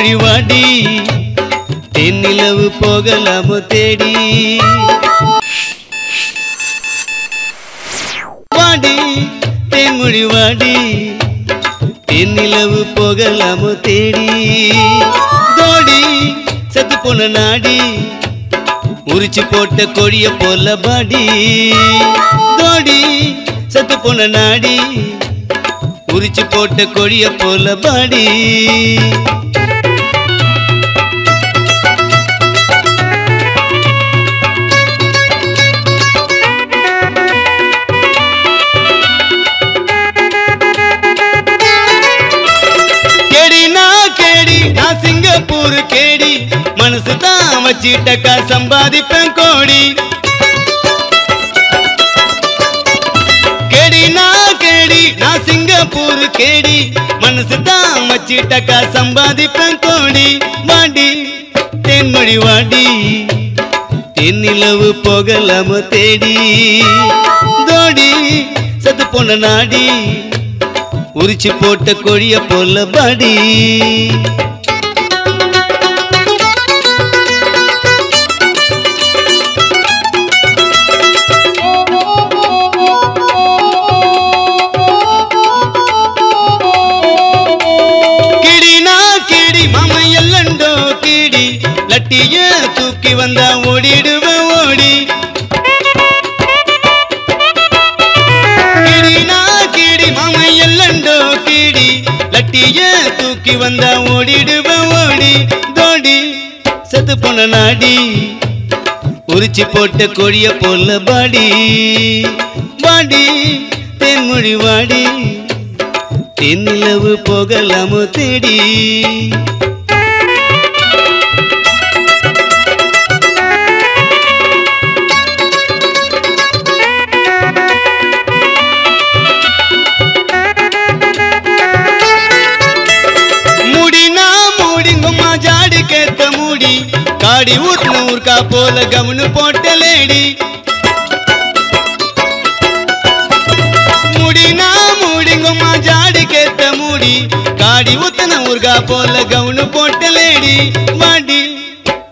தேன்மொழி வாடி தென்னிலவு போகலாமோ தேடி வாடி தேன்மொழி வாடி தென்னிலவு போகலாமோ தேடி தோடி செத்து போன நாடி உரிச்சு போட்ட கொடிய போல பாடி தோடி செத்து போன நாடி உரிச்சு போட்ட கொடிய போல பாடி சிங்கப்பூர் கேடி மனசு தான் வச்சிட்டக்கா சம்பாதிப்பேன் கோடி கேடி நான் சிங்கப்பூர் கேடி மனசு தான் வச்சிட்டக்கா சம்பாதிப்பேன் கோடி வாடி தென்மொழி வாடி தென்னிலவு போகலாமோ தேடி தோடி செத்து போன நாடி உரிச்சு போட்ட கொடிய போல பாடி லட்டிய தூக்கி வந்தா ஓடிடுவேன் ஓடி கிடி மாமை எல்லண்டோ கிடி லட்டிய தூக்கி வந்தா ஓடிடுவேன் ஓடி தோடி செத்து போன நாடி உரிச்சு போட்ட கொடிய போல பாடி வாடி தென்மொழி வாடி தென்னிலவு போகலாமோ தேடி காடி ஊர்ன ஊர்க்கா போல கவனு போட்ட லேடி முடினா மூடிங்கம்மா ஜாடி கேத்த மூடி காடி ஊத்தன ஊர்க்கா போல கவனு போட்ட லேடி வாடி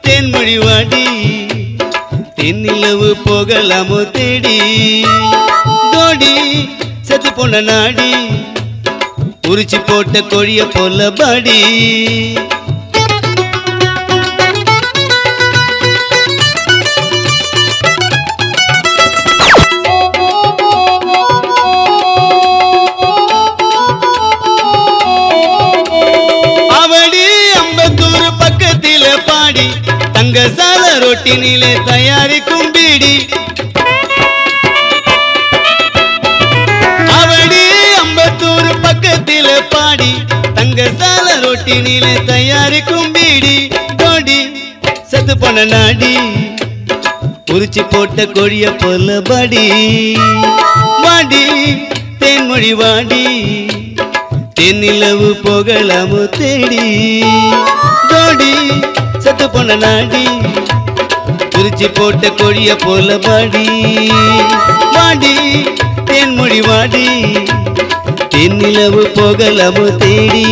தென்மொழி வாடி தென்னிலவு போகலாமோ தேடி தோடி செத்து போன நாடி உரிச்சு போட்ட கொடிய போல பாடி தங்க சால ரொட்டினிலே தயாரிக்கும் பீடி அவடி அம்பத்தூர் பக்கத்தில பாடி தங்க சால ரொட்டினிலே தயாரிக்கும் பீடி தோடி செத்து போன நாடி உரிச்சு போட்ட கொடிய போல பாடி வாடி தென்மொழி வாடி தென்னிலவு போகலாமோ தேடி தோடி செத்து போன நாடி உரிச்சு போட்ட கொடிய போல பாடி வாடி தென்மொழி வாடி தென்னிலவு போகலாமோ தேடி